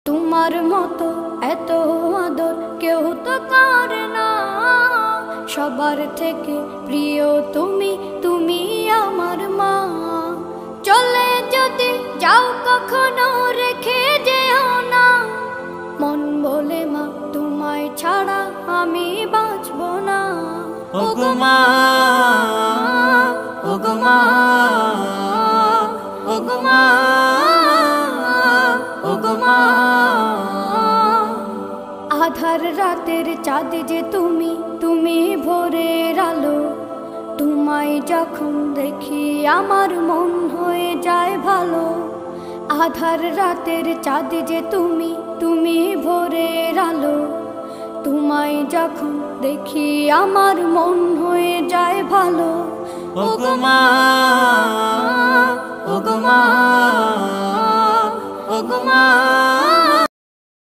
তোমার মতো এত আদর কেউ তো করে না, সবার থেকে প্রিয় তুমি, তুমি আমার মা। চলে যদি যাও কখনো রেখে যেও না, মন বলে মা তোমায় ছাড়া আমি বাঁচব না। ওগো মা, ওগো মা, ওগো মা, ওগো মা। আধার রাতের চাঁদ যে তুমি, তুমি ভোরের আলো। তোমায় যখন দেখি আমার মন হয়ে যায় ভালো। আধার রাতের চাঁদ যে তুমি, তুমি ভোরের আলো। তোমায় যখন দেখি আমার মন হয়ে যায় ভালো। ওগো মা, ওগো মা, ওগো মা।